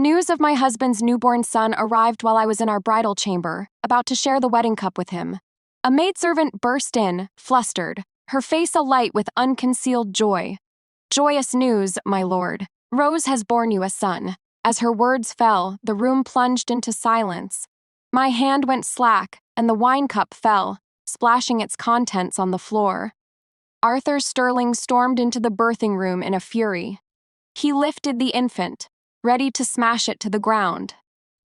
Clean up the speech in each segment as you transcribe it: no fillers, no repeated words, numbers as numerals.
News of my husband's newborn son arrived while I was in our bridal chamber, about to share the wedding cup with him. A maidservant burst in, flustered, her face alight with unconcealed joy. "Joyous news, my lord. Rose has borne you a son." As her words fell, the room plunged into silence. My hand went slack, and the wine cup fell, splashing its contents on the floor. Arthur Sterling stormed into the birthing room in a fury. He lifted the infant, ready to smash it to the ground.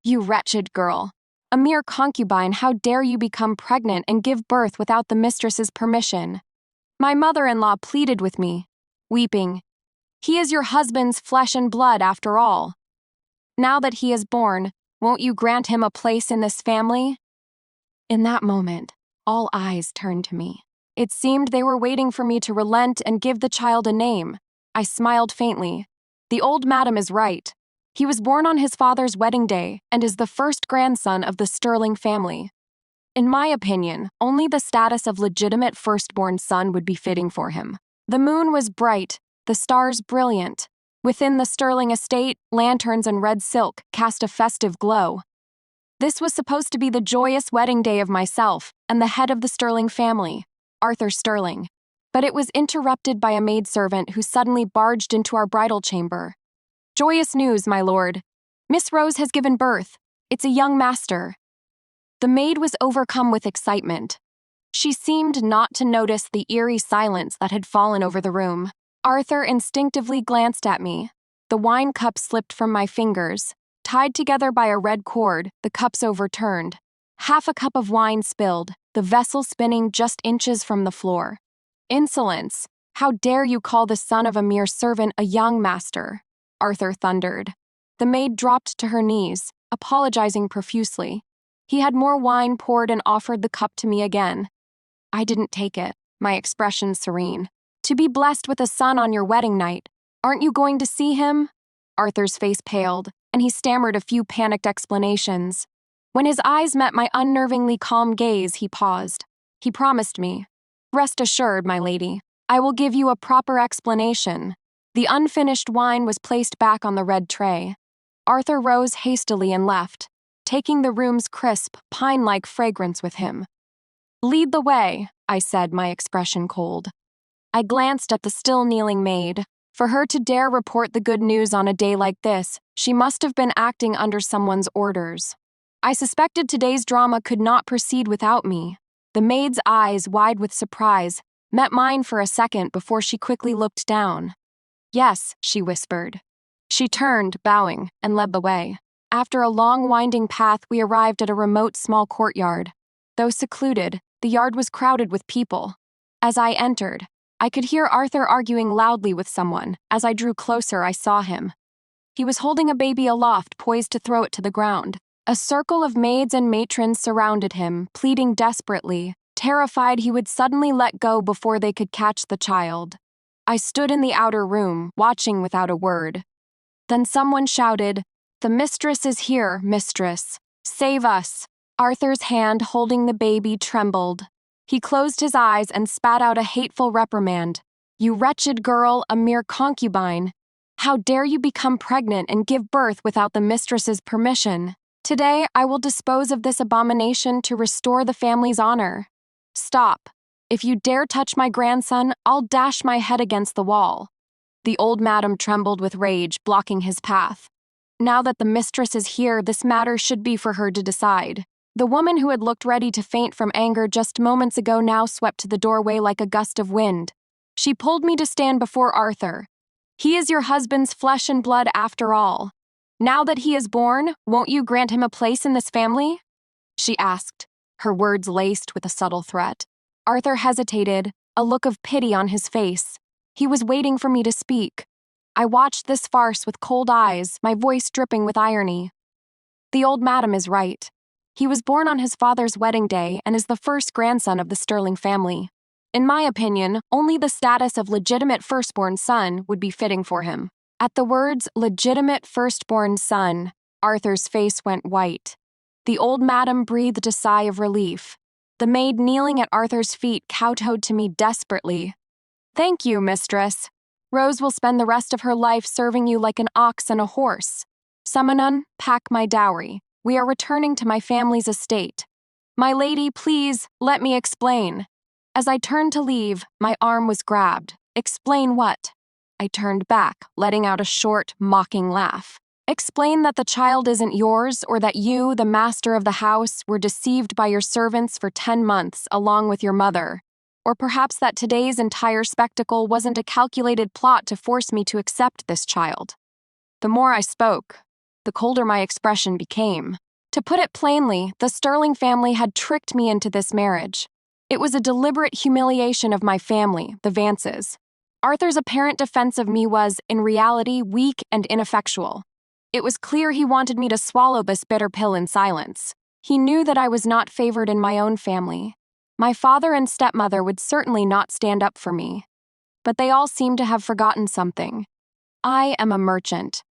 "You wretched girl. A mere concubine, how dare you become pregnant and give birth without the mistress's permission?" My mother-in-law pleaded with me, weeping. "He is your husband's flesh and blood after all. Now that he is born, won't you grant him a place in this family?" In that moment, all eyes turned to me. It seemed they were waiting for me to relent and give the child a name. I smiled faintly. The old madam is right. He was born on his father's wedding day and is the first grandson of the Sterling family. In my opinion, only the status of legitimate firstborn son would be fitting for him. The moon was bright, the stars brilliant. Within the Sterling estate, lanterns and red silk cast a festive glow. This was supposed to be the joyous wedding day of myself and the head of the Sterling family, Arthur Sterling. But it was interrupted by a maidservant who suddenly barged into our bridal chamber. "Joyous news, my lord. Miss Rose has given birth. It's a young master." The maid was overcome with excitement. She seemed not to notice the eerie silence that had fallen over the room. Arthur instinctively glanced at me. The wine cup slipped from my fingers. Tied together by a red cord, the cups overturned. Half a cup of wine spilled, the vessel spinning just inches from the floor. "Insolence! How dare you call the son of a mere servant a young master?" Arthur thundered. The maid dropped to her knees, apologizing profusely. He had more wine poured and offered the cup to me again. I didn't take it, my expression serene. "To be blessed with a son on your wedding night. Aren't you going to see him?" Arthur's face paled, and he stammered a few panicked explanations. When his eyes met my unnervingly calm gaze, he paused. He promised me, "Rest assured, my lady, I will give you a proper explanation." The unfinished wine was placed back on the red tray. Arthur rose hastily and left, taking the room's crisp, pine-like fragrance with him. "Lead the way," I said, my expression cold. I glanced at the still kneeling maid. For her to dare report the good news on a day like this, she must have been acting under someone's orders. I suspected today's drama could not proceed without me. The maid's eyes, wide with surprise, met mine for a second before she quickly looked down. "Yes," she whispered. She turned, bowing, and led the way. After a long winding path, we arrived at a remote small courtyard. Though secluded, the yard was crowded with people. As I entered, I could hear Arthur arguing loudly with someone. As I drew closer, I saw him. He was holding a baby aloft, poised to throw it to the ground. A circle of maids and matrons surrounded him, pleading desperately, terrified he would suddenly let go before they could catch the child. I stood in the outer room, watching without a word. Then someone shouted, "The mistress is here, mistress. Save us." Arthur's hand holding the baby trembled. He closed his eyes and spat out a hateful reprimand. "You wretched girl, a mere concubine. How dare you become pregnant and give birth without the mistress's permission? Today I will dispose of this abomination to restore the family's honor. Stop. If you dare touch my grandson, I'll dash my head against the wall." The old madam trembled with rage, blocking his path. Now that the mistress is here, this matter should be for her to decide. The woman who had looked ready to faint from anger just moments ago now swept to the doorway like a gust of wind. She pulled me to stand before Arthur. "He is your husband's flesh and blood after all. Now that he is born, won't you grant him a place in this family?" she asked, her words laced with a subtle threat. Arthur hesitated, a look of pity on his face. He was waiting for me to speak. I watched this farce with cold eyes, my voice dripping with irony. The old madam is right. He was born on his father's wedding day and is the first grandson of the Sterling family. In my opinion, only the status of legitimate firstborn son would be fitting for him. At the words, legitimate firstborn son, Arthur's face went white. The old madam breathed a sigh of relief. The maid kneeling at Arthur's feet kowtowed to me desperately. "Thank you, mistress. Rose will spend the rest of her life serving you like an ox and a horse." Summonon, pack my dowry. We are returning to my family's estate. My lady, please, let me explain. As I turned to leave, my arm was grabbed. Explain what? I turned back, letting out a short, mocking laugh. Explain that the child isn't yours, or that you, the master of the house, were deceived by your servants for 10 months along with your mother. Or perhaps that today's entire spectacle wasn't a calculated plot to force me to accept this child. The more I spoke, the colder my expression became. To put it plainly, the Sterling family had tricked me into this marriage. It was a deliberate humiliation of my family, the Vances. Arthur's apparent defense of me was, in reality, weak and ineffectual. It was clear he wanted me to swallow this bitter pill in silence. He knew that I was not favored in my own family. My father and stepmother would certainly not stand up for me. But they all seemed to have forgotten something. I am a merchant.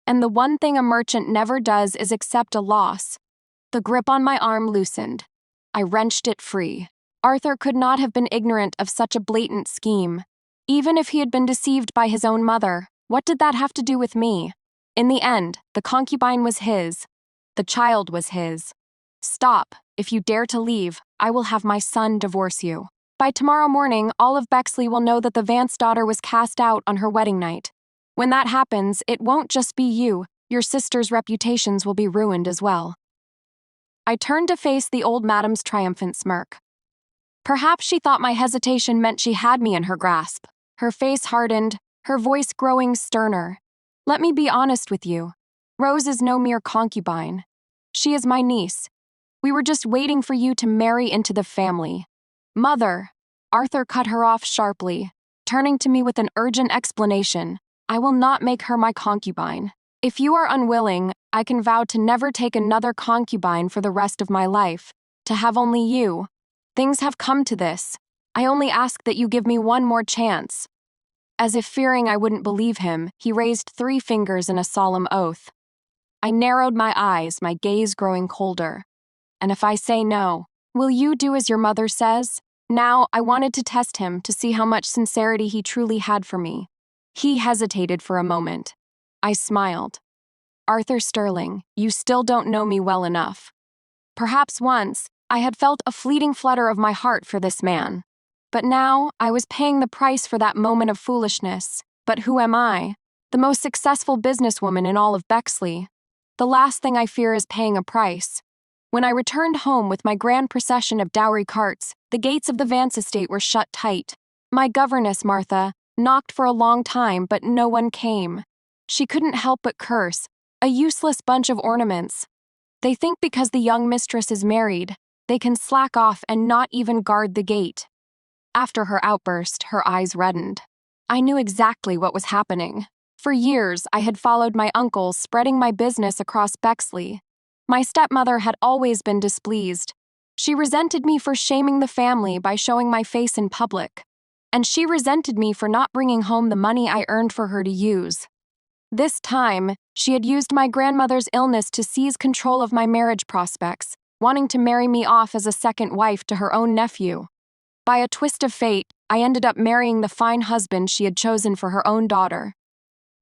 And the one thing a merchant never does is accept a loss. The grip on my arm loosened. I wrenched it free. Arthur could not have been ignorant of such a blatant scheme. Even if he had been deceived by his own mother, what did that have to do with me? In the end, the concubine was his. The child was his. Stop. If you dare to leave, I will have my son divorce you. By tomorrow morning, all of Bexley will know that the Vance daughter was cast out on her wedding night. When that happens, it won't just be you. Your sister's reputations will be ruined as well. I turned to face the old madam's triumphant smirk. Perhaps she thought my hesitation meant she had me in her grasp. Her face hardened, her voice growing sterner. Let me be honest with you. Rose is no mere concubine. She is my niece. We were just waiting for you to marry into the family. Mother, Arthur cut her off sharply, turning to me with an urgent explanation. I will not make her my concubine. If you are unwilling, I can vow to never take another concubine for the rest of my life, to have only you. Things have come to this. I only ask that you give me one more chance. As if fearing I wouldn't believe him, he raised 3 fingers in a solemn oath. I narrowed my eyes, my gaze growing colder. And if I say no, will you do as your mother says? Now, I wanted to test him to see how much sincerity he truly had for me. He hesitated for a moment. I smiled. Arthur Sterling, you still don't know me well enough. Perhaps once, I had felt a fleeting flutter of my heart for this man. But now, I was paying the price for that moment of foolishness. But who am I? The most successful businesswoman in all of Bexley. The last thing I fear is paying a price. When I returned home with my grand procession of dowry carts, the gates of the Vance estate were shut tight. My governess, Martha, knocked for a long time, but no one came. She couldn't help but curse. A useless bunch of ornaments. They think because the young mistress is married, they can slack off and not even guard the gate. After her outburst, her eyes reddened. I knew exactly what was happening. For years, I had followed my uncle, spreading my business across Bexley. My stepmother had always been displeased. She resented me for shaming the family by showing my face in public. And she resented me for not bringing home the money I earned for her to use. This time, she had used my grandmother's illness to seize control of my marriage prospects, wanting to marry me off as a second wife to her own nephew. By a twist of fate, I ended up marrying the fine husband she had chosen for her own daughter.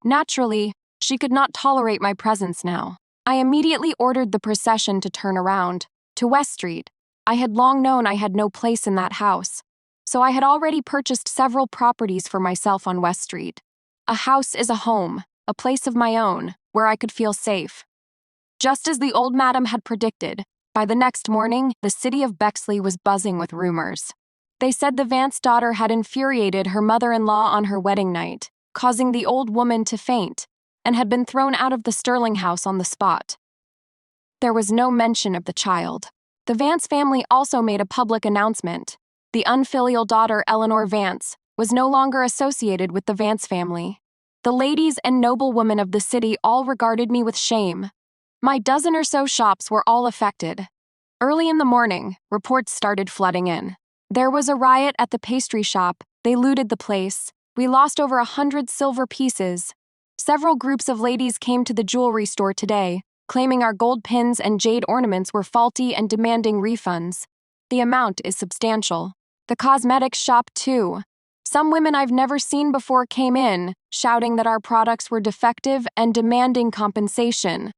Naturally, she could not tolerate my presence now. I immediately ordered the procession to turn around, to West Street. I had long known I had no place in that house, so I had already purchased several properties for myself on West Street. A house is a home, a place of my own, where I could feel safe. Just as the old madam had predicted, by the next morning, the city of Bexley was buzzing with rumors. They said the Vance daughter had infuriated her mother-in-law on her wedding night, causing the old woman to faint, and had been thrown out of the Sterling house on the spot. There was no mention of the child. The Vance family also made a public announcement. The unfilial daughter, Eleanor Vance, was no longer associated with the Vance family. The ladies and noblewomen of the city all regarded me with shame. My dozen or so shops were all affected. Early in the morning, reports started flooding in. There was a riot at the pastry shop. They looted the place. We lost over 100 silver pieces. Several groups of ladies came to the jewelry store today, claiming our gold pins and jade ornaments were faulty and demanding refunds. The amount is substantial. The cosmetics shop, too. Some women I've never seen before came in, shouting that our products were defective and demanding compensation.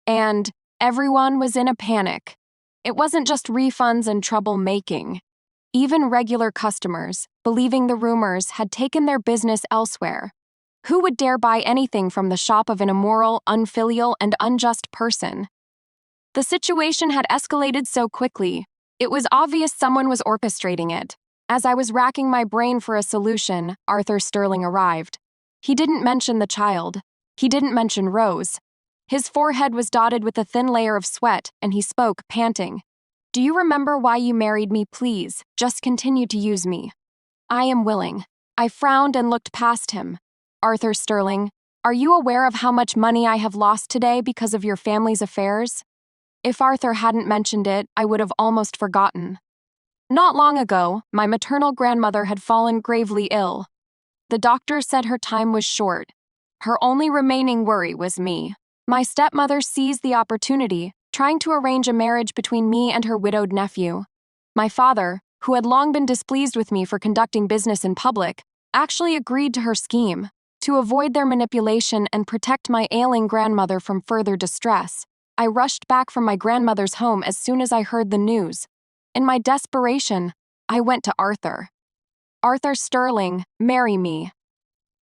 And everyone was in a panic. It wasn't just refunds and trouble-making. Even regular customers, believing the rumors, had taken their business elsewhere. Who would dare buy anything from the shop of an immoral, unfilial, and unjust person? The situation had escalated so quickly, it was obvious someone was orchestrating it. As I was racking my brain for a solution, Arthur Sterling arrived. He didn't mention the child. He didn't mention Rose. His forehead was dotted with a thin layer of sweat, and he spoke, panting. "Do you remember why you married me, please? Just continue to use me." "I am willing." I frowned and looked past him. "Arthur Sterling, are you aware of how much money I have lost today because of your family's affairs?" If Arthur hadn't mentioned it, I would have almost forgotten. Not long ago, my maternal grandmother had fallen gravely ill. The doctor said her time was short. Her only remaining worry was me. My stepmother seized the opportunity, trying to arrange a marriage between me and her widowed nephew. My father, who had long been displeased with me for conducting business in public, actually agreed to her scheme. To avoid their manipulation and protect my ailing grandmother from further distress, I rushed back from my grandmother's home as soon as I heard the news. In my desperation, I went to Arthur. "Arthur Sterling, marry me."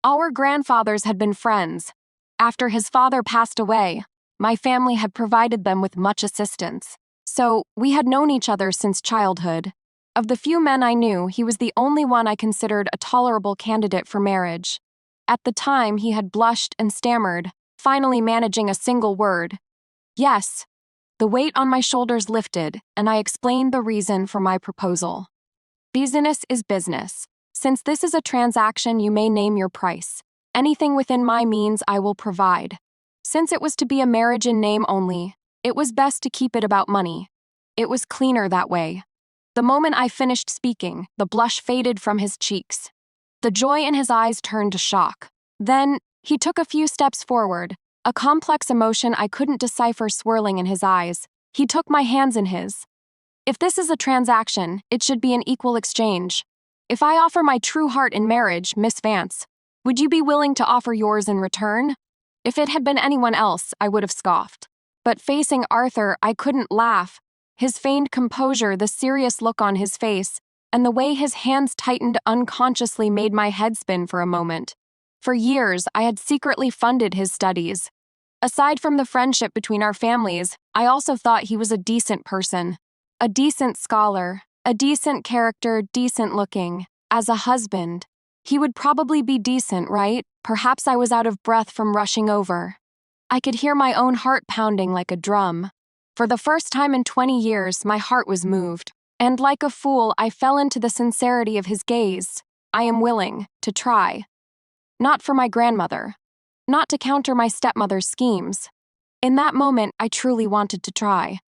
Our grandfathers had been friends. After his father passed away, my family had provided them with much assistance. So, we had known each other since childhood. Of the few men I knew, he was the only one I considered a tolerable candidate for marriage. At the time, he had blushed and stammered, finally managing a single word. "Yes." The weight on my shoulders lifted, and I explained the reason for my proposal. "Business is business. Since this is a transaction, you may name your price. Anything within my means I will provide. Since it was to be a marriage in name only, it was best to keep it about money. It was cleaner that way." The moment I finished speaking, the blush faded from his cheeks. The joy in his eyes turned to shock. Then, he took a few steps forward, a complex emotion I couldn't decipher swirling in his eyes. He took my hands in his. "If this is a transaction, it should be an equal exchange. If I offer my true heart in marriage, Miss Vance, would you be willing to offer yours in return?" If it had been anyone else, I would have scoffed. But facing Arthur, I couldn't laugh. His feigned composure, the serious look on his face, and the way his hands tightened unconsciously made my head spin for a moment. For years, I had secretly funded his studies. Aside from the friendship between our families, I also thought he was a decent person. A decent scholar, a decent character, decent looking. As a husband, he would probably be decent, right? Perhaps I was out of breath from rushing over. I could hear my own heart pounding like a drum. For the first time in 20 years, my heart was moved. And like a fool, I fell into the sincerity of his gaze. I am willing to try. Not for my grandmother. Not to counter my stepmother's schemes. In that moment, I truly wanted to try.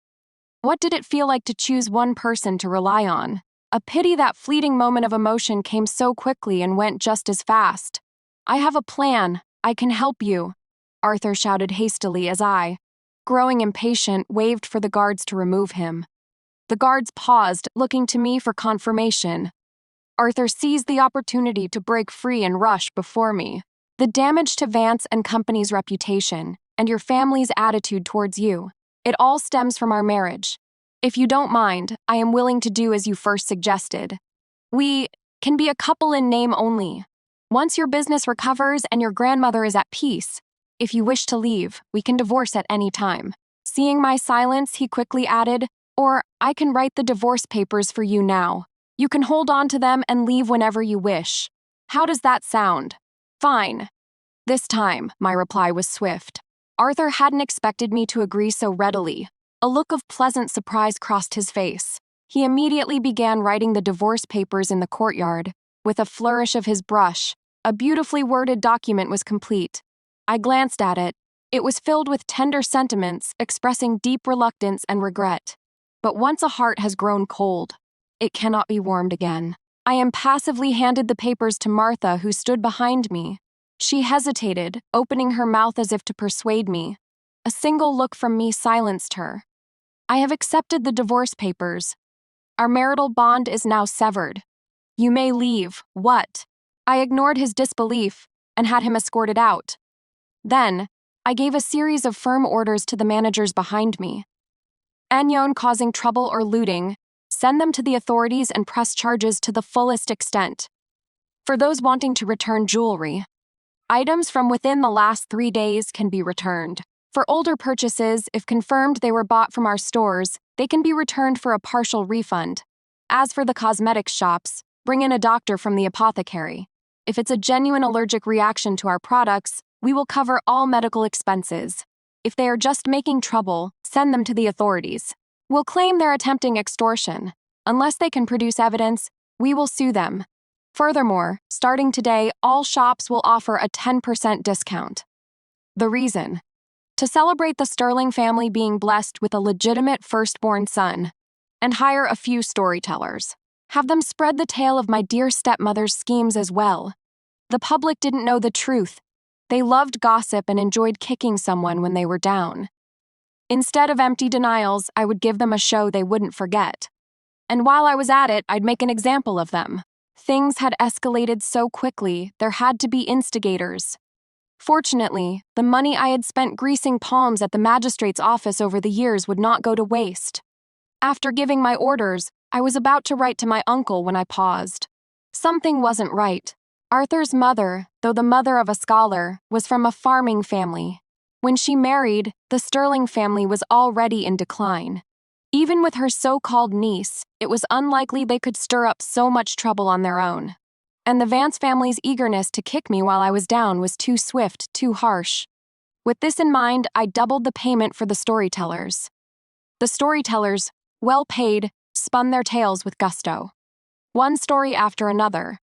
What did it feel like to choose one person to rely on? A pity that fleeting moment of emotion came so quickly and went just as fast. "I have a plan. I can help you," Arthur shouted hastily as I, growing impatient, waved for the guards to remove him. The guards paused, looking to me for confirmation. Arthur seized the opportunity to break free and rush before me. "The damage to Vance and Company's reputation, and your family's attitude towards you, it all stems from our marriage. If you don't mind, I am willing to do as you first suggested. We can be a couple in name only. Once your business recovers and your grandmother is at peace, if you wish to leave, we can divorce at any time." Seeing my silence, he quickly added, "Or I can write the divorce papers for you now. You can hold on to them and leave whenever you wish. How does that sound?" "Fine." This time, my reply was swift. Arthur hadn't expected me to agree so readily. A look of pleasant surprise crossed his face. He immediately began writing the divorce papers in the courtyard. With a flourish of his brush, a beautifully worded document was complete. I glanced at it. It was filled with tender sentiments, expressing deep reluctance and regret. But once a heart has grown cold, it cannot be warmed again. I impassively handed the papers to Martha, who stood behind me. She hesitated, opening her mouth as if to persuade me. A single look from me silenced her. "I have accepted the divorce papers. Our marital bond is now severed. You may leave." "What?" I ignored his disbelief and had him escorted out. Then, I gave a series of firm orders to the managers behind me. Anyone causing trouble or looting, send them to the authorities and press charges to the fullest extent. For those wanting to return jewelry, items from within the last 3 days can be returned. For older purchases, if confirmed they were bought from our stores, they can be returned for a partial refund. As for the cosmetics shops, bring in a doctor from the apothecary. If it's a genuine allergic reaction to our products, we will cover all medical expenses. If they are just making trouble, send them to the authorities. We'll claim they're attempting extortion. Unless they can produce evidence, we will sue them. Furthermore, starting today, all shops will offer a 10% discount. The reason? To celebrate the Sterling family being blessed with a legitimate firstborn son, and hire a few storytellers. Have them spread the tale of my dear stepmother's schemes as well. The public didn't know the truth. They loved gossip and enjoyed kicking someone when they were down. Instead of empty denials, I would give them a show they wouldn't forget. And while I was at it, I'd make an example of them. Things had escalated so quickly, there had to be instigators. Fortunately, the money I had spent greasing palms at the magistrate's office over the years would not go to waste. After giving my orders, I was about to write to my uncle when I paused. Something wasn't right. Arthur's mother, though the mother of a scholar, was from a farming family. When she married, the Sterling family was already in decline. Even with her so-called niece, it was unlikely they could stir up so much trouble on their own. And the Vance family's eagerness to kick me while I was down was too swift, too harsh. With this in mind, I doubled the payment for the storytellers. The storytellers, well paid, spun their tales with gusto. One story after another.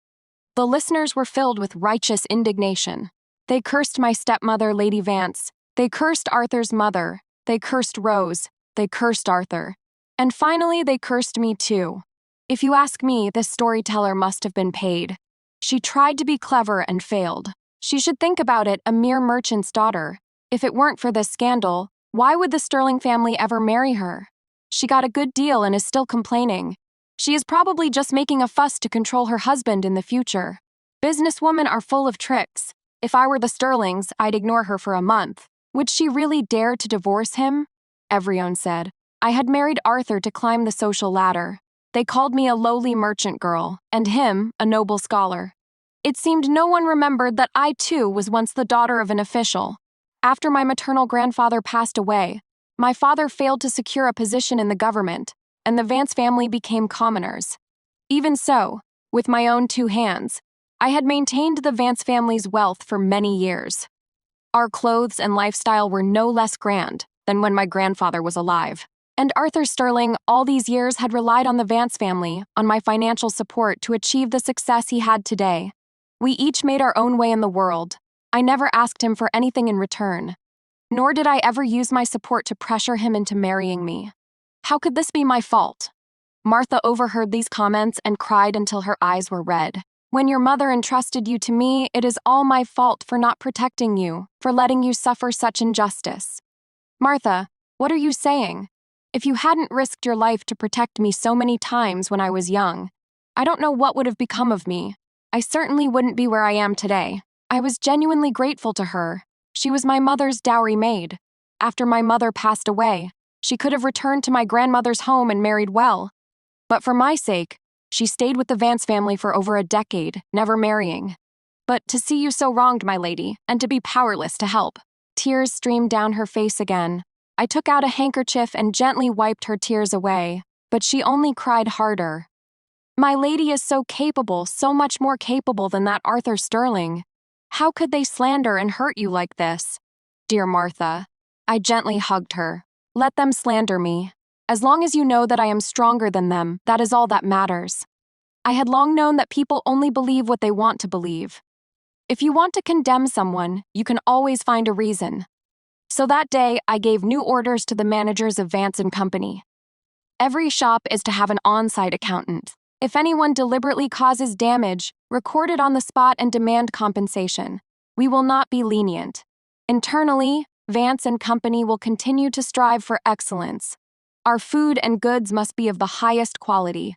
The listeners were filled with righteous indignation. They cursed my stepmother, Lady Vance. They cursed Arthur's mother. They cursed Rose. They cursed Arthur. And finally, they cursed me too. If you ask me, this storyteller must have been paid. She tried to be clever and failed. She should think about it, a mere merchant's daughter. If it weren't for this scandal, why would the Sterling family ever marry her? She got a good deal and is still complaining. She is probably just making a fuss to control her husband in the future. Businesswomen are full of tricks. If I were the Sterlings, I'd ignore her for a month. Would she really dare to divorce him? Everyone said. I had married Arthur to climb the social ladder. They called me a lowly merchant girl, and him a noble scholar. It seemed no one remembered that I too was once the daughter of an official. After my maternal grandfather passed away, my father failed to secure a position in the government, and the Vance family became commoners. Even so, with my own 2 hands, I had maintained the Vance family's wealth for many years. Our clothes and lifestyle were no less grand than when my grandfather was alive. And Arthur Sterling, all these years, had relied on the Vance family, on my financial support to achieve the success he had today. We each made our own way in the world. I never asked him for anything in return. Nor did I ever use my support to pressure him into marrying me. How could this be my fault? Martha overheard these comments and cried until her eyes were red. When your mother entrusted you to me, it is all my fault for not protecting you, for letting you suffer such injustice. Martha, what are you saying? If you hadn't risked your life to protect me so many times when I was young, I don't know what would have become of me. I certainly wouldn't be where I am today. I was genuinely grateful to her. She was my mother's dowry maid. After my mother passed away, she could have returned to my grandmother's home and married well. But for my sake, she stayed with the Vance family for over a decade, never marrying. But to see you so wronged, my lady, and to be powerless to help. Tears streamed down her face again. I took out a handkerchief and gently wiped her tears away, but she only cried harder. My lady is so capable, so much more capable than that Arthur Sterling. How could they slander and hurt you like this? Dear Martha, I gently hugged her. Let them slander me. As long as you know that I am stronger than them, that is all that matters. I had long known that people only believe what they want to believe. If you want to condemn someone, you can always find a reason. So that day, I gave new orders to the managers of Vance & Company. Every shop is to have an on-site accountant. If anyone deliberately causes damage, record it on the spot and demand compensation. We will not be lenient. Internally, Vance & Company will continue to strive for excellence. Our food and goods must be of the highest quality.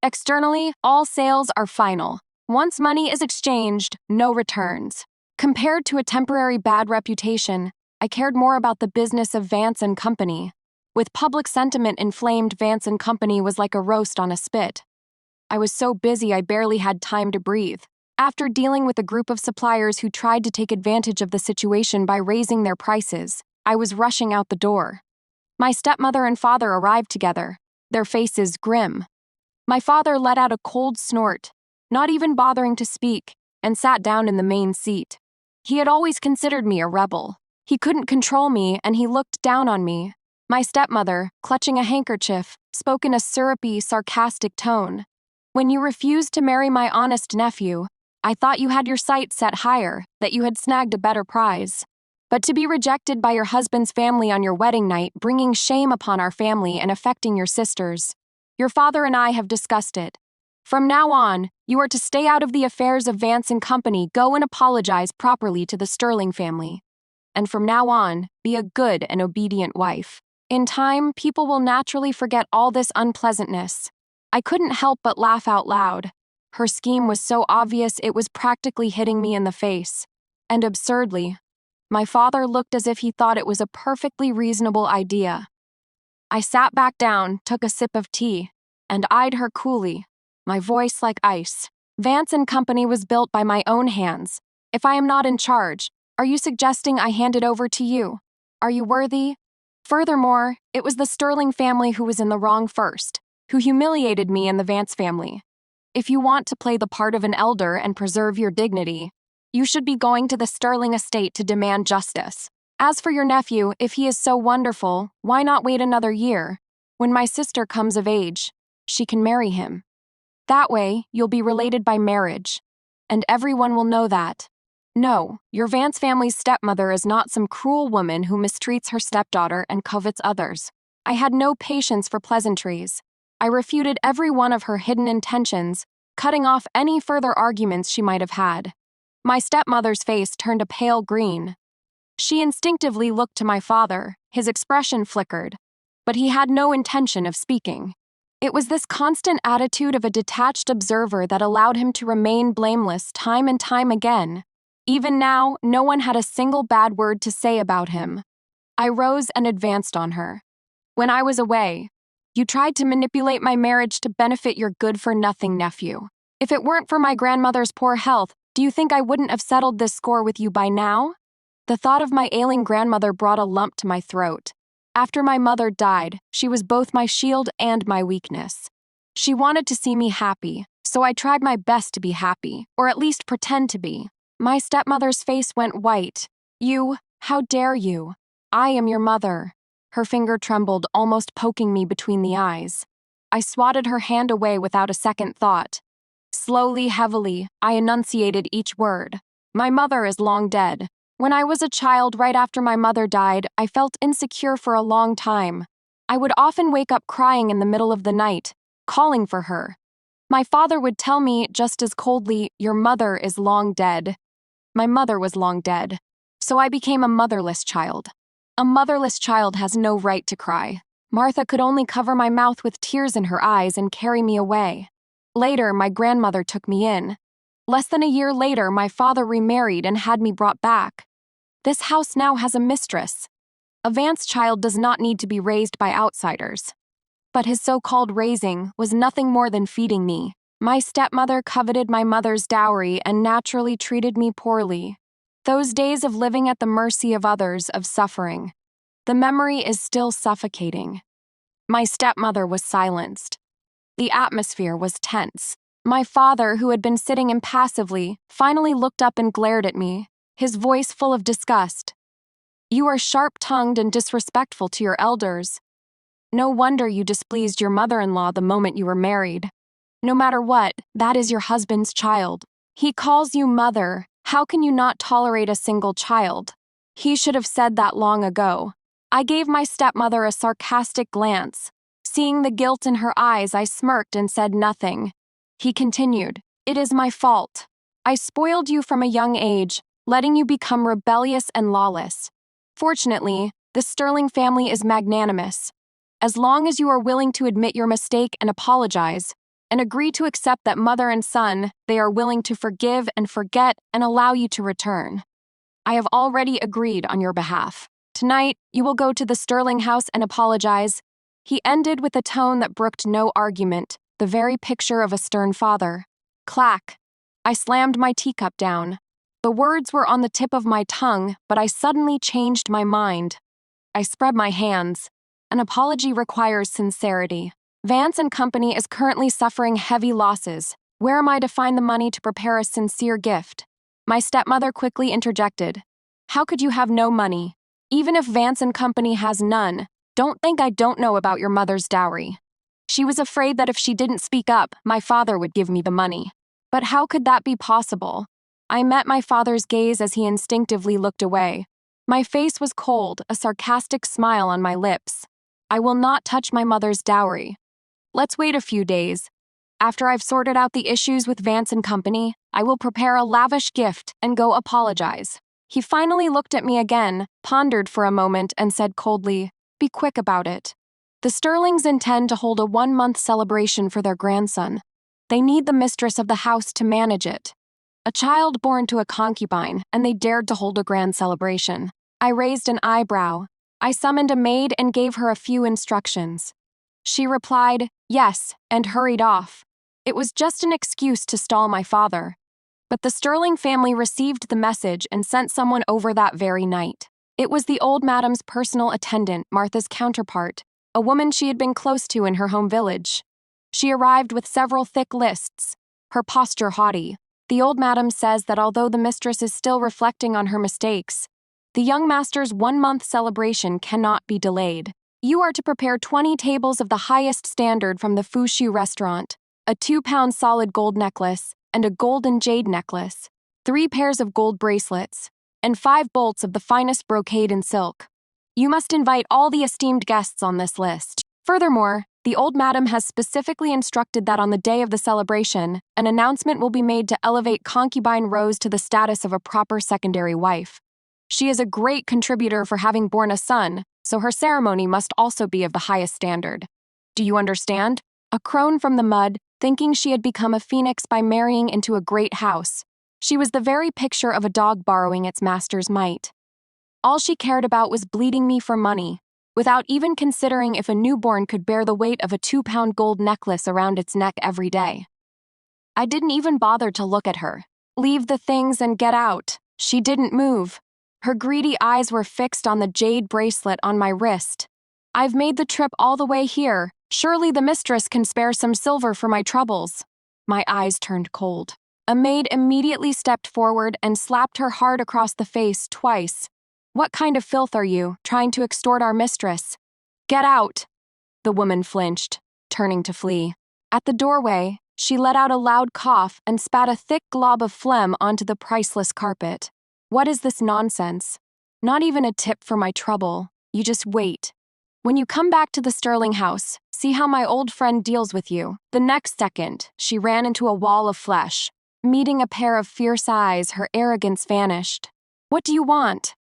Externally, all sales are final. Once money is exchanged, no returns. Compared to a temporary bad reputation, I cared more about the business of Vance and Company. With public sentiment inflamed, Vance and Company was like a roast on a spit. I was so busy I barely had time to breathe. After dealing with a group of suppliers who tried to take advantage of the situation by raising their prices, I was rushing out the door. My stepmother and father arrived together, their faces grim. My father let out a cold snort, not even bothering to speak, and sat down in the main seat. He had always considered me a rebel. He couldn't control me, and he looked down on me. My stepmother, clutching a handkerchief, spoke in a syrupy, sarcastic tone. When you refused to marry my honest nephew, I thought you had your sights set higher, that you had snagged a better prize. But to be rejected by your husband's family on your wedding night, bringing shame upon our family and affecting your sisters. Your father and I have discussed it. From now on, you are to stay out of the affairs of Vance and Company, go and apologize properly to the Sterling family. And from now on, be a good and obedient wife. In time, people will naturally forget all this unpleasantness. I couldn't help but laugh out loud. Her scheme was so obvious it was practically hitting me in the face. And absurdly, my father looked as if he thought it was a perfectly reasonable idea. I sat back down, took a sip of tea, and eyed her coolly, my voice like ice. Vance and Company was built by my own hands. If I am not in charge, are you suggesting I hand it over to you? Are you worthy? Furthermore, it was the Sterling family who was in the wrong first, who humiliated me and the Vance family. If you want to play the part of an elder and preserve your dignity, you should be going to the Sterling estate to demand justice. As for your nephew, if he is so wonderful, why not wait another year? When my sister comes of age, she can marry him. That way, you'll be related by marriage, and everyone will know that. No, your Vance family's stepmother is not some cruel woman who mistreats her stepdaughter and covets others. I had no patience for pleasantries. I refuted every one of her hidden intentions, cutting off any further arguments she might have had. My stepmother's face turned a pale green. She instinctively looked to my father, his expression flickered, but he had no intention of speaking. It was this constant attitude of a detached observer that allowed him to remain blameless time and time again. Even now, no one had a single bad word to say about him. I rose and advanced on her. When I was away, you tried to manipulate my marriage to benefit your good-for-nothing nephew. If it weren't for my grandmother's poor health, do you think I wouldn't have settled this score with you by now? The thought of my ailing grandmother brought a lump to my throat. After my mother died, she was both my shield and my weakness. She wanted to see me happy, so I tried my best to be happy, or at least pretend to be. My stepmother's face went white. You, how dare you? I am your mother. Her finger trembled, almost poking me between the eyes. I swatted her hand away without a second thought. Slowly, heavily, I enunciated each word. My mother is long dead. When I was a child, right after my mother died, I felt insecure for a long time. I would often wake up crying in the middle of the night, calling for her. My father would tell me just as coldly, "Your mother is long dead." My mother was long dead, so I became a motherless child. A motherless child has no right to cry. Martha could only cover my mouth with tears in her eyes and carry me away. Later, my grandmother took me in. Less than a year later, my father remarried and had me brought back. This house now has a mistress. A Vance child does not need to be raised by outsiders. But his so-called raising was nothing more than feeding me. My stepmother coveted my mother's dowry and naturally treated me poorly. Those days of living at the mercy of others, of suffering. The memory is still suffocating. My stepmother was silenced. The atmosphere was tense. My father, who had been sitting impassively, finally looked up and glared at me, his voice full of disgust. You are sharp-tongued and disrespectful to your elders. No wonder you displeased your mother-in-law the moment you were married. No matter what, that is your husband's child. He calls you mother. How can you not tolerate a single child? He should have said that long ago. I gave my stepmother a sarcastic glance. Seeing the guilt in her eyes, I smirked and said nothing. He continued, "It is my fault. I spoiled you from a young age, letting you become rebellious and lawless. Fortunately, the Sterling family is magnanimous. As long as you are willing to admit your mistake and apologize, and agree to accept that mother and son, they are willing to forgive and forget and allow you to return. I have already agreed on your behalf. Tonight, you will go to the Sterling house and apologize." He ended with a tone that brooked no argument, the very picture of a stern father. Clack! I slammed my teacup down. The words were on the tip of my tongue, but I suddenly changed my mind. I spread my hands. An apology requires sincerity. Vance and Company is currently suffering heavy losses. Where am I to find the money to prepare a sincere gift? My stepmother quickly interjected. "How could you have no money? Even if Vance and Company has none, don't think I don't know about your mother's dowry." She was afraid that if she didn't speak up, my father would give me the money. But how could that be possible? I met my father's gaze as he instinctively looked away. My face was cold, a sarcastic smile on my lips. "I will not touch my mother's dowry. Let's wait a few days. After I've sorted out the issues with Vance and Company, I will prepare a lavish gift and go apologize." He finally looked at me again, pondered for a moment, and said coldly, "Be quick about it. The Sterlings intend to hold a 1-month celebration for their grandson. They need the mistress of the house to manage it. A child born to a concubine, and they dared to hold a grand celebration." I raised an eyebrow. I summoned a maid and gave her a few instructions. She replied, "Yes," and hurried off. It was just an excuse to stall my father. But the Sterling family received the message and sent someone over that very night. It was the old madam's personal attendant, Martha's counterpart, a woman she had been close to in her home village. She arrived with several thick lists, her posture haughty. The old madam says that although the mistress is still reflecting on her mistakes, the young master's 1-month celebration cannot be delayed. You are to prepare 20 tables of the highest standard from the Fushu restaurant, a 2-pound solid gold necklace, and a gold and jade necklace, 3 pairs of gold bracelets, and 5 bolts of the finest brocade and silk. You must invite all the esteemed guests on this list. Furthermore, the old madam has specifically instructed that on the day of the celebration, an announcement will be made to elevate concubine Rose to the status of a proper secondary wife. She is a great contributor for having borne a son, so her ceremony must also be of the highest standard. Do you understand? A crone from the mud, thinking she had become a phoenix by marrying into a great house. She was the very picture of a dog borrowing its master's might. All she cared about was bleeding me for money, without even considering if a newborn could bear the weight of a 2-pound gold necklace around its neck every day. I didn't even bother to look at her. "Leave the things and get out." She didn't move. Her greedy eyes were fixed on the jade bracelet on my wrist. "I've made the trip all the way here. Surely the mistress can spare some silver for my troubles." My eyes turned cold. A maid immediately stepped forward and slapped her hard across the face twice. "What kind of filth are you, trying to extort our mistress? Get out!" The woman flinched, turning to flee. At the doorway, she let out a loud cough and spat a thick glob of phlegm onto the priceless carpet. "What is this nonsense? Not even a tip for my trouble. You just wait. When you come back to the Sterling house, see how my old friend deals with you." The next second, she ran into a wall of flesh. Meeting a pair of fierce eyes, her arrogance vanished. "What do you want?"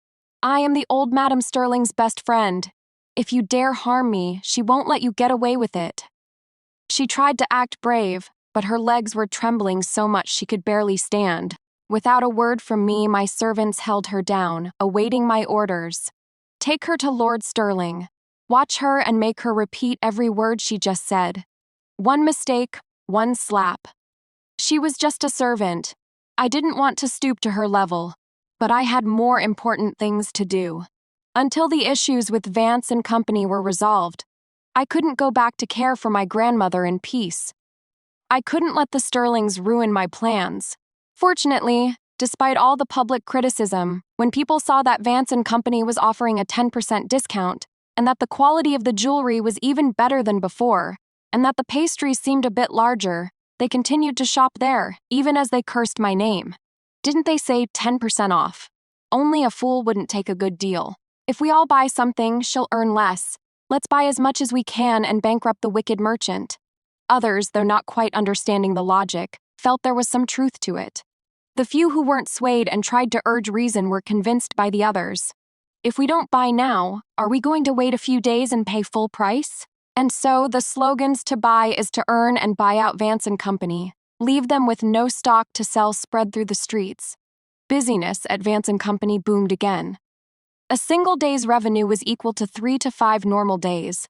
"I am the old Madam Sterling's best friend. If you dare harm me, she won't let you get away with it." She tried to act brave, but her legs were trembling so much she could barely stand. Without a word from me, my servants held her down, awaiting my orders. "Take her to Lord Sterling. Watch her and make her repeat every word she just said. One mistake, one slap." She was just a servant. I didn't want to stoop to her level, but I had more important things to do. Until the issues with Vance and Company were resolved, I couldn't go back to care for my grandmother in peace. I couldn't let the Sterlings ruin my plans. Fortunately, despite all the public criticism, when people saw that Vance and Company was offering a 10% discount, and that the quality of the jewelry was even better than before, and that the pastries seemed a bit larger, they continued to shop there, even as they cursed my name. Didn't they say 10% off? Only a fool wouldn't take a good deal. If we all buy something, she'll earn less. Let's buy as much as we can and bankrupt the wicked merchant. Others, though not quite understanding the logic, felt there was some truth to it. The few who weren't swayed and tried to urge reason were convinced by the others. If we don't buy now, are we going to wait a few days and pay full price? And so the slogans to buy is to earn and buy out Vance and Company, leave them with no stock to sell spread through the streets. Busyness at Vance and Company boomed again. A single day's revenue was equal to 3 to 5 normal days.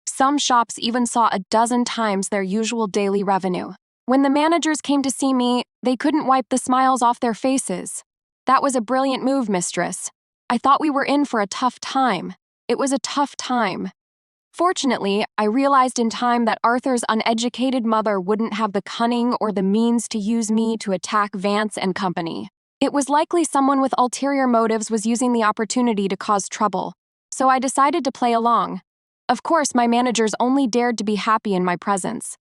Some shops even saw a dozen times their usual daily revenue. When the managers came to see me, they couldn't wipe the smiles off their faces. That was a brilliant move, mistress. I thought we were in for a tough time. It was a tough time. Fortunately, I realized in time that Arthur's uneducated mother wouldn't have the cunning or the means to use me to attack Vance and Company. It was likely someone with ulterior motives was using the opportunity to cause trouble, so I decided to play along. Of course, my managers only dared to be happy in my presence.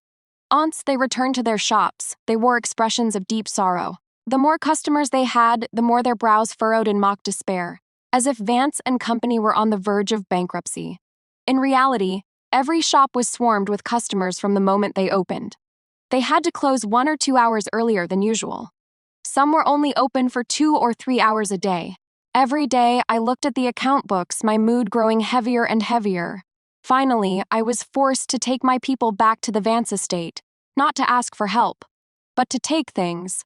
Once they returned to their shops, they wore expressions of deep sorrow. The more customers they had, the more their brows furrowed in mock despair, as if Vance and Company were on the verge of bankruptcy. In reality, every shop was swarmed with customers from the moment they opened. They had to close 1 or 2 hours earlier than usual. Some were only open for 2 or 3 hours a day. Every day, I looked at the account books, my mood growing heavier and heavier. Finally, I was forced to take my people back to the Vance estate, not to ask for help, but to take things.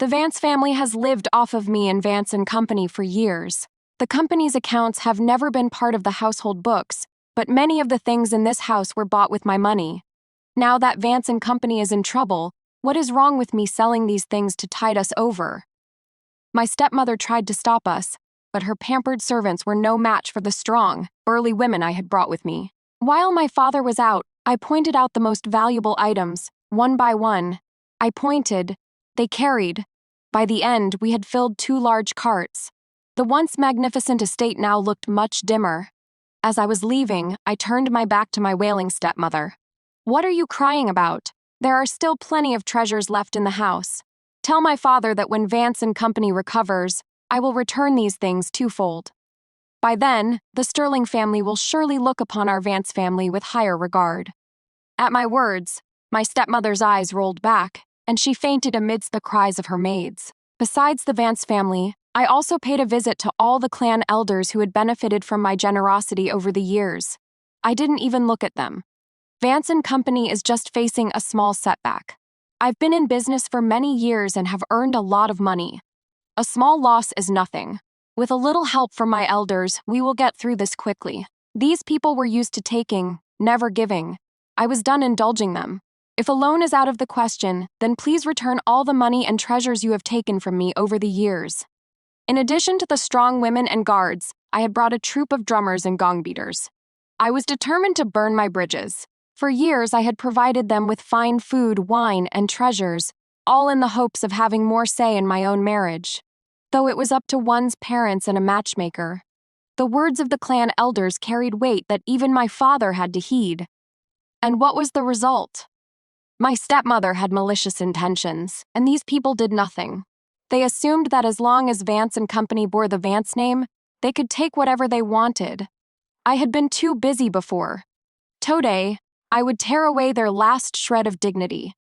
The Vance family has lived off of me and Vance and Company for years. The company's accounts have never been part of the household books, but many of the things in this house were bought with my money. Now that Vance and Company is in trouble, what is wrong with me selling these things to tide us over? My stepmother tried to stop us, but her pampered servants were no match for the strong, burly women I had brought with me. While my father was out, I pointed out the most valuable items, one by one. I pointed. They carried. By the end, we had filled 2 large carts. The once magnificent estate now looked much dimmer. As I was leaving, I turned my back to my wailing stepmother. "What are you crying about? There are still plenty of treasures left in the house. Tell my father that when Vance and Company recovers, I will return these things twofold. By then, the Sterling family will surely look upon our Vance family with higher regard." At my words, my stepmother's eyes rolled back, and she fainted amidst the cries of her maids. Besides the Vance family, I also paid a visit to all the clan elders who had benefited from my generosity over the years. I didn't even look at them. Vance and Company is just facing a small setback. I've been in business for many years and have earned a lot of money. A small loss is nothing. With a little help from my elders, we will get through this quickly. These people were used to taking, never giving. I was done indulging them. If a loan is out of the question, then please return all the money and treasures you have taken from me over the years. In addition to the strong women and guards, I had brought a troop of drummers and gong beaters. I was determined to burn my bridges. For years, I had provided them with fine food, wine, and treasures, all in the hopes of having more say in my own marriage. Though it was up to one's parents and a matchmaker, the words of the clan elders carried weight that even my father had to heed. And what was the result? My stepmother had malicious intentions, and these people did nothing. They assumed that as long as Vance and Company bore the Vance name, they could take whatever they wanted. I had been too busy before. Today, I would tear away their last shred of dignity.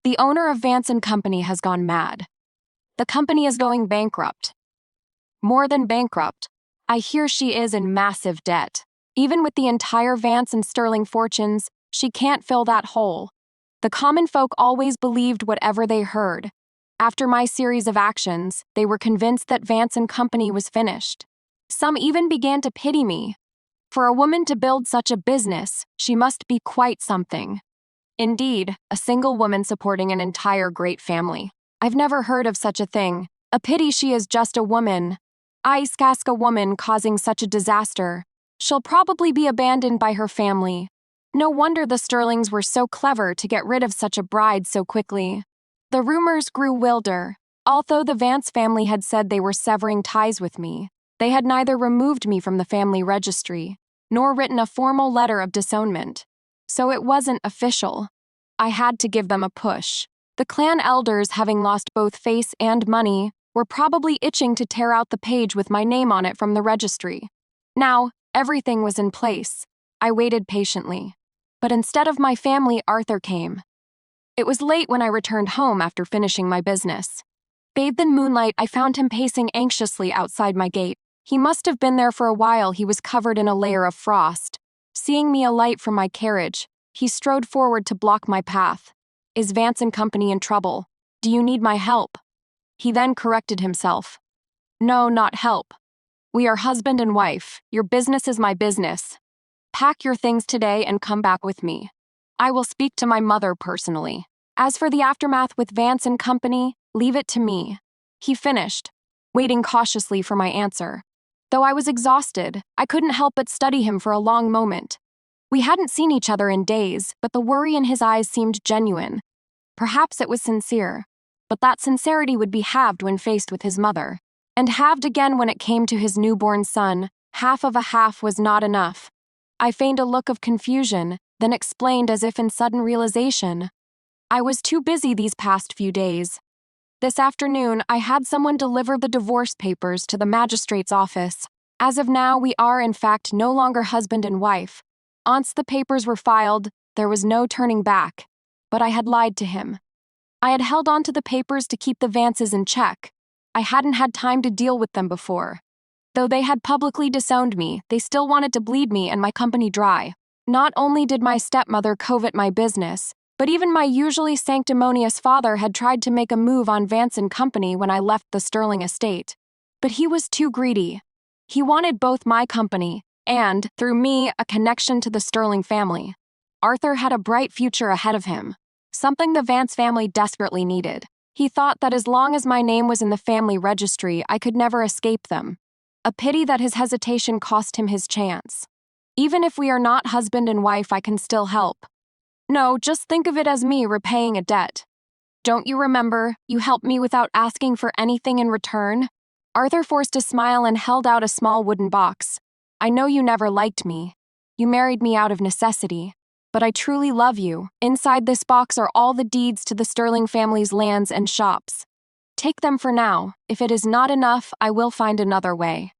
The owner of Vance and Company has gone mad. The company is going bankrupt. More than bankrupt, I hear she is in massive debt. Even with the entire Vance and Sterling fortunes, she can't fill that hole. The common folk always believed whatever they heard. After my series of actions, they were convinced that Vance and Company was finished. Some even began to pity me. For a woman to build such a business, she must be quite something. Indeed, a single woman supporting an entire great family. I've never heard of such a thing. A pity she is just a woman. A woman causing such a disaster. She'll probably be abandoned by her family. No wonder the Sterlings were so clever to get rid of such a bride so quickly. The rumors grew wilder. Although the Vance family had said they were severing ties with me, they had neither removed me from the family registry, nor written a formal letter of disownment. So it wasn't official. I had to give them a push. The clan elders, having lost both face and money, were probably itching to tear out the page with my name on it from the registry. Now, everything was in place. I waited patiently. But instead of my family, Arthur came. It was late when I returned home after finishing my business. Bathed in moonlight, I found him pacing anxiously outside my gate. He must have been there for a while. He was covered in a layer of frost. Seeing me alight from my carriage, he strode forward to block my path. Is Vance and Company in trouble? Do you need my help? He then corrected himself. No, not help. We are husband and wife. Your business is my business. Pack your things today and come back with me. I will speak to my mother personally. As for the aftermath with Vance and Company, leave it to me. He finished, waiting cautiously for my answer. Though I was exhausted, I couldn't help but study him for a long moment. We hadn't seen each other in days, but the worry in his eyes seemed genuine. Perhaps it was sincere, but that sincerity would be halved when faced with his mother. And halved again when it came to his newborn son. Half of a half was not enough. I feigned a look of confusion, then explained as if in sudden realization. I was too busy these past few days. This afternoon, I had someone deliver the divorce papers to the magistrate's office. As of now, we are in fact no longer husband and wife. Once the papers were filed, there was no turning back. But I had lied to him. I had held on to the papers to keep the Vances in check. I hadn't had time to deal with them before. Though they had publicly disowned me, they still wanted to bleed me and my company dry. Not only did my stepmother covet my business, but even my usually sanctimonious father had tried to make a move on Vance and Company when I left the Sterling estate. But he was too greedy. He wanted both my company and, through me, a connection to the Sterling family. Arthur had a bright future ahead of him, something the Vance family desperately needed. He thought that as long as my name was in the family registry, I could never escape them. A pity that his hesitation cost him his chance. Even if we are not husband and wife, I can still help. No, just think of it as me repaying a debt. Don't you remember, you helped me without asking for anything in return? Arthur forced a smile and held out a small wooden box. I know you never liked me. You married me out of necessity. But I truly love you. Inside this box are all the deeds to the Sterling family's lands and shops. Take them for now. If it is not enough, I will find another way.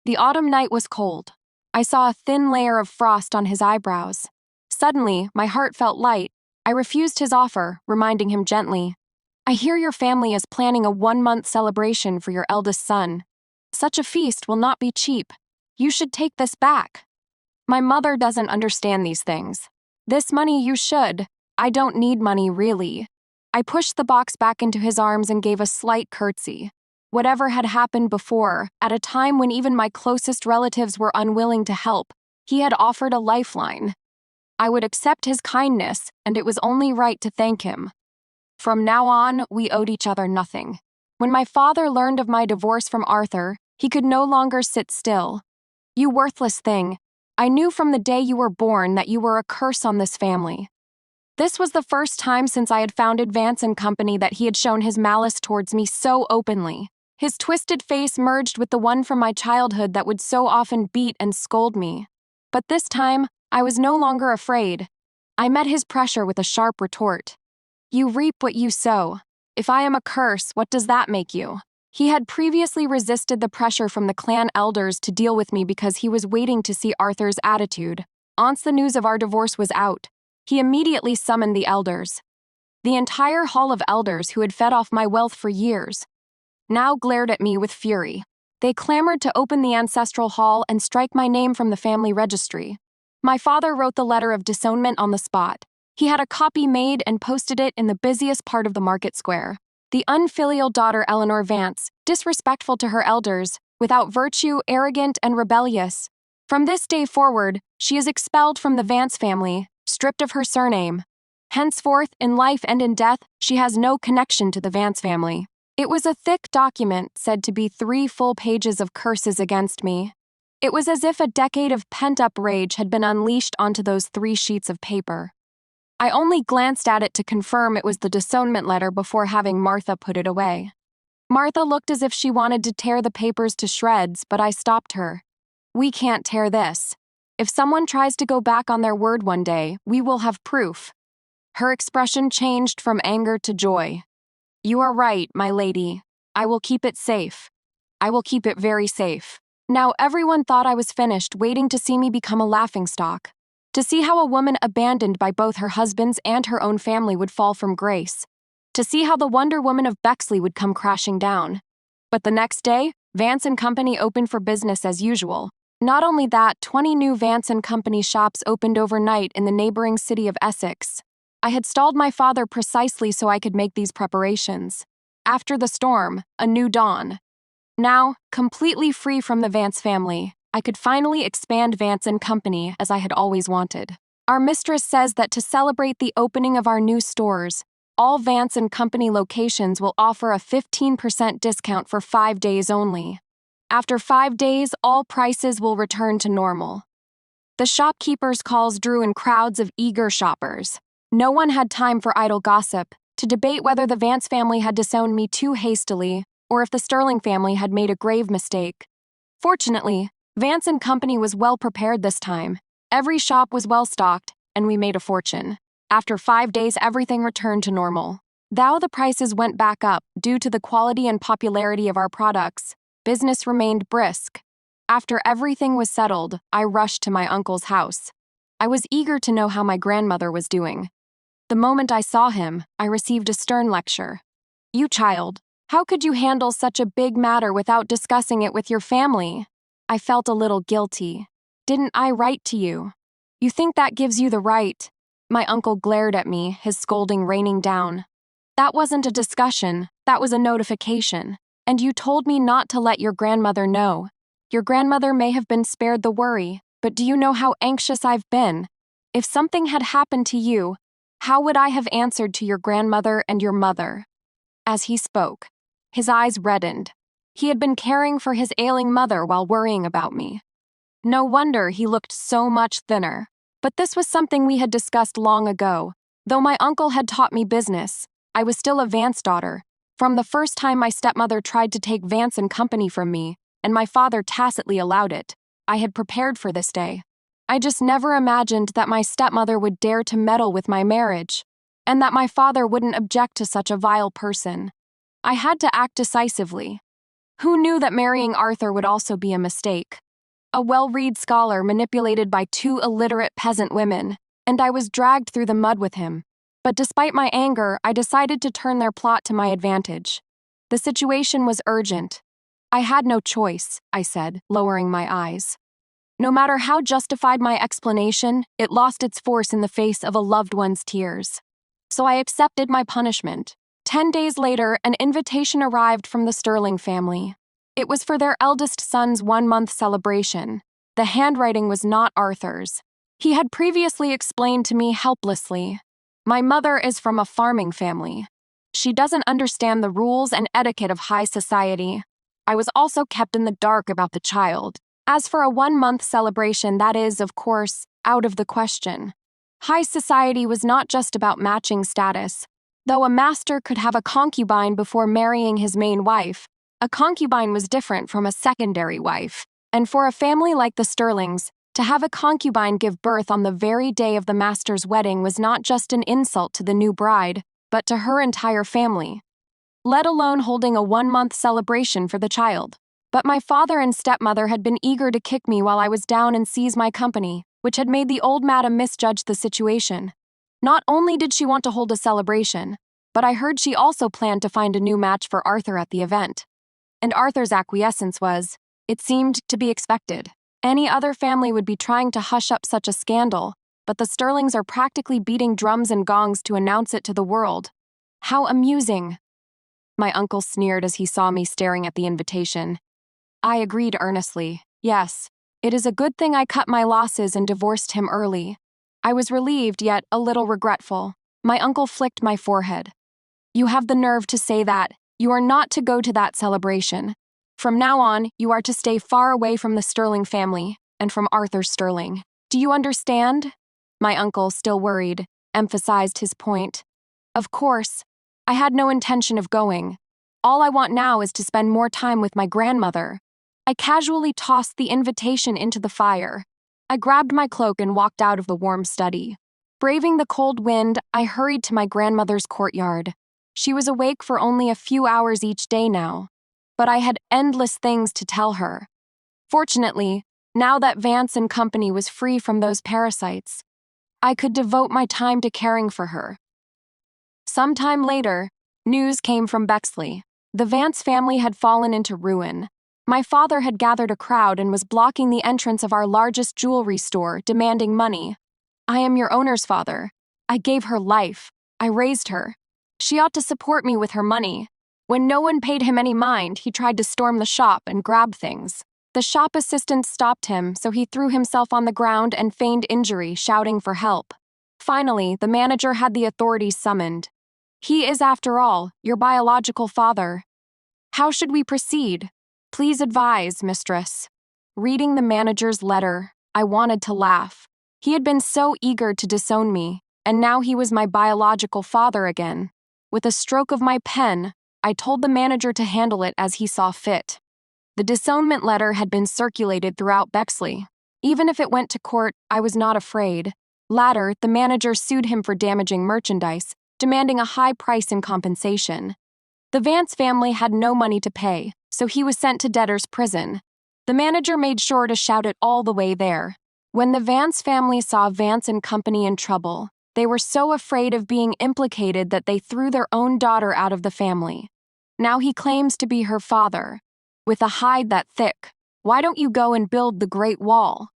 The autumn night was cold. I saw a thin layer of frost on his eyebrows. Suddenly, my heart felt light. I refused his offer, reminding him gently. I hear your family is planning a 1-month celebration for your eldest son. Such a feast will not be cheap. You should take this back. My mother doesn't understand these things. This money you should. I don't need money, really. I pushed the box back into his arms and gave a slight curtsy. Whatever had happened before, at a time when even my closest relatives were unwilling to help, he had offered a lifeline. I would accept his kindness, and it was only right to thank him. From now on, we owed each other nothing. When my father learned of my divorce from Arthur, he could no longer sit still. You worthless thing. I knew from the day you were born that you were a curse on this family. This was the first time since I had founded Vance and Company that he had shown his malice towards me so openly. His twisted face merged with the one from my childhood that would so often beat and scold me. But this time, I was no longer afraid. I met his pressure with a sharp retort. You reap what you sow. If I am a curse, what does that make you? He had previously resisted the pressure from the clan elders to deal with me because he was waiting to see Arthur's attitude. Once the news of our divorce was out, he immediately summoned the elders. The entire hall of elders who had fed off my wealth for years now glared at me with fury. They clamored to open the ancestral hall and strike my name from the family registry. My father wrote the letter of disownment on the spot. He had a copy made and posted it in the busiest part of the market square. The unfilial daughter Eleanor Vance, disrespectful to her elders, without virtue, arrogant, and rebellious. From this day forward, she is expelled from the Vance family, stripped of her surname. Henceforth, in life and in death, she has no connection to the Vance family. It was a thick document, said to be 3 full pages of curses against me. It was as if a decade of pent-up rage had been unleashed onto those 3 sheets of paper. I only glanced at it to confirm it was the disownment letter before having Martha put it away. Martha looked as if she wanted to tear the papers to shreds, but I stopped her. We can't tear this. If someone tries to go back on their word one day, we will have proof. Her expression changed from anger to joy. You are right, my lady. I will keep it safe. I will keep it very safe. Now everyone thought I was finished, waiting to see me become a laughingstock. To see how a woman abandoned by both her husband's and her own family would fall from grace. To see how the Wonder Woman of Bexley would come crashing down. But the next day, Vance and Company opened for business as usual. Not only that, 20 new Vance and Company shops opened overnight in the neighboring city of Essex. I had stalled my father precisely so I could make these preparations. After the storm, a new dawn. Now, completely free from the Vance family, I could finally expand Vance and Company as I had always wanted. Our mistress says that to celebrate the opening of our new stores, all Vance and Company locations will offer a 15% discount for 5 days only. After 5 days, all prices will return to normal. The shopkeepers' calls drew in crowds of eager shoppers. No one had time for idle gossip, to debate whether the Vance family had disowned me too hastily, or if the Sterling family had made a grave mistake. Fortunately, Vance and Company was well prepared this time. Every shop was well stocked, and we made a fortune. After 5 days, everything returned to normal. Though the prices went back up due to the quality and popularity of our products, business remained brisk. After everything was settled, I rushed to my uncle's house. I was eager to know how my grandmother was doing. The moment I saw him, I received a stern lecture. "You child, how could you handle such a big matter without discussing it with your family?" I felt a little guilty. "Didn't I write to you? You think that gives you the right?" My uncle glared at me, his scolding raining down. "That wasn't a discussion, that was a notification. And you told me not to let your grandmother know. Your grandmother may have been spared the worry, but do you know how anxious I've been? If something had happened to you, how would I have answered to your grandmother and your mother?" As he spoke, his eyes reddened. He had been caring for his ailing mother while worrying about me. No wonder he looked so much thinner. But this was something we had discussed long ago. Though my uncle had taught me business, I was still a Vance daughter. From the first time my stepmother tried to take Vance and Company from me, and my father tacitly allowed it, I had prepared for this day. I just never imagined that my stepmother would dare to meddle with my marriage, and that my father wouldn't object to such a vile person. I had to act decisively. Who knew that marrying Arthur would also be a mistake? A well-read scholar manipulated by 2 illiterate peasant women, and I was dragged through the mud with him. But despite my anger, I decided to turn their plot to my advantage. The situation was urgent. "I had no choice," I said, lowering my eyes. No matter how justified my explanation, it lost its force in the face of a loved one's tears. So I accepted my punishment. 10 days later, an invitation arrived from the Sterling family. It was for their eldest son's 1-month celebration. The handwriting was not Arthur's. He had previously explained to me helplessly, "My mother is from a farming family. She doesn't understand the rules and etiquette of high society." I was also kept in the dark about the child. As for a 1-month celebration, that is, of course, out of the question. High society was not just about matching status. Though a master could have a concubine before marrying his main wife, a concubine was different from a secondary wife. And for a family like the Sterlings, to have a concubine give birth on the very day of the master's wedding was not just an insult to the new bride, but to her entire family, let alone holding a 1-month celebration for the child. But my father and stepmother had been eager to kick me while I was down and seize my company, which had made the old madam misjudge the situation. Not only did she want to hold a celebration, but I heard she also planned to find a new match for Arthur at the event. And Arthur's acquiescence was, it seemed, to be expected. Any other family would be trying to hush up such a scandal, but the Sterlings are practically beating drums and gongs to announce it to the world. How amusing! My uncle sneered as he saw me staring at the invitation. I agreed earnestly. Yes, it is a good thing I cut my losses and divorced him early. I was relieved, yet a little regretful. My uncle flicked my forehead. "You have the nerve to say that. You are not to go to that celebration. From now on, you are to stay far away from the Sterling family, and from Arthur Sterling. Do you understand?" My uncle, still worried, emphasized his point. "Of course. I had no intention of going. All I want now is to spend more time with my grandmother." I casually tossed the invitation into the fire. I grabbed my cloak and walked out of the warm study. Braving the cold wind, I hurried to my grandmother's courtyard. She was awake for only a few hours each day now, but I had endless things to tell her. Fortunately, now that Vance and Company was free from those parasites, I could devote my time to caring for her. Some time later, news came from Bexley. The Vance family had fallen into ruin. My father had gathered a crowd and was blocking the entrance of our largest jewelry store, demanding money. I am your owner's father. I gave her life. I raised her. She ought to support me with her money. When no one paid him any mind, he tried to storm the shop and grab things. The shop assistant stopped him, so he threw himself on the ground and feigned injury, shouting for help. Finally, the manager had the authorities summoned. He is, after all, your biological father. How should we proceed? Please advise, mistress. Reading the manager's letter, I wanted to laugh. He had been so eager to disown me, and now he was my biological father again. With a stroke of my pen, I told the manager to handle it as he saw fit. The disownment letter had been circulated throughout Bexley. Even if it went to court, I was not afraid. Later, the manager sued him for damaging merchandise, demanding a high price in compensation. The Vance family had no money to pay, so he was sent to debtor's prison. The manager made sure to shout it all the way there. When the Vance family saw Vance and Company in trouble, they were so afraid of being implicated that they threw their own daughter out of the family. Now he claims to be her father. With a hide that thick, why don't you go and build the Great Wall?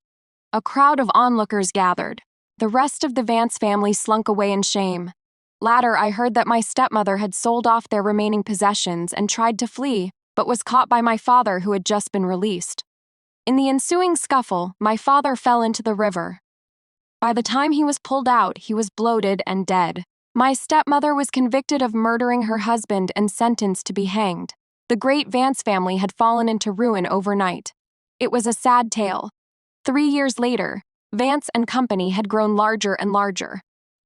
A crowd of onlookers gathered. The rest of the Vance family slunk away in shame. Later, I heard that my stepmother had sold off their remaining possessions and tried to flee, but was caught by my father, who had just been released. In the ensuing scuffle, my father fell into the river. By the time he was pulled out, he was bloated and dead. My stepmother was convicted of murdering her husband and sentenced to be hanged. The great Vance family had fallen into ruin overnight. It was a sad tale. 3 years later, Vance and Company had grown larger and larger.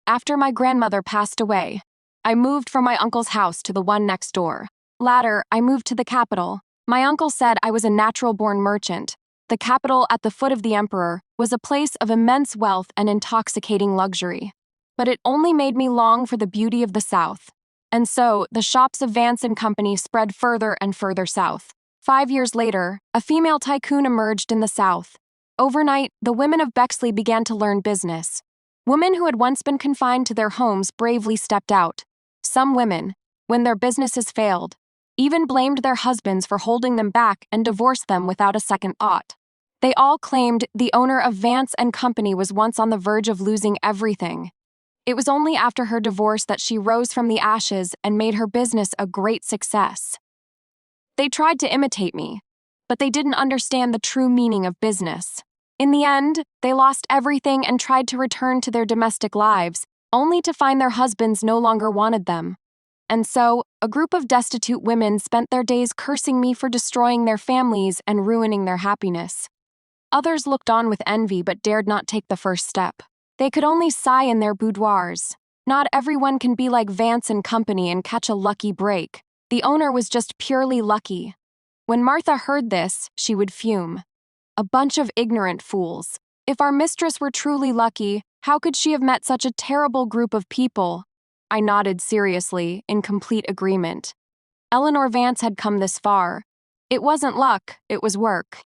After my grandmother passed away, I moved from my uncle's house to the one next door. Later, I moved to the capital. My uncle said I was a natural-born merchant. The capital, at the foot of the emperor, was a place of immense wealth and intoxicating luxury. But it only made me long for the beauty of the South. And so, the shops of Vance and Company spread further and further south. 5 years later, a female tycoon emerged in the South. Overnight, the women of Bexley began to learn business. Women who had once been confined to their homes bravely stepped out. Some women, when their businesses failed, even blamed their husbands for holding them back and divorced them without a second thought. They all claimed the owner of Vance and Company was once on the verge of losing everything. It was only after her divorce that she rose from the ashes and made her business a great success. They tried to imitate me, but they didn't understand the true meaning of business. In the end, they lost everything and tried to return to their domestic lives, only to find their husbands no longer wanted them. And so, a group of destitute women spent their days cursing me for destroying their families and ruining their happiness. Others looked on with envy but dared not take the first step. They could only sigh in their boudoirs. Not everyone can be like Vance and Company and catch a lucky break. The owner was just purely lucky. When Martha heard this, she would fume. A bunch of ignorant fools. If our mistress were truly lucky, how could she have met such a terrible group of people? I nodded seriously, in complete agreement. Eleanor Vance had come this far. It wasn't luck, it was work.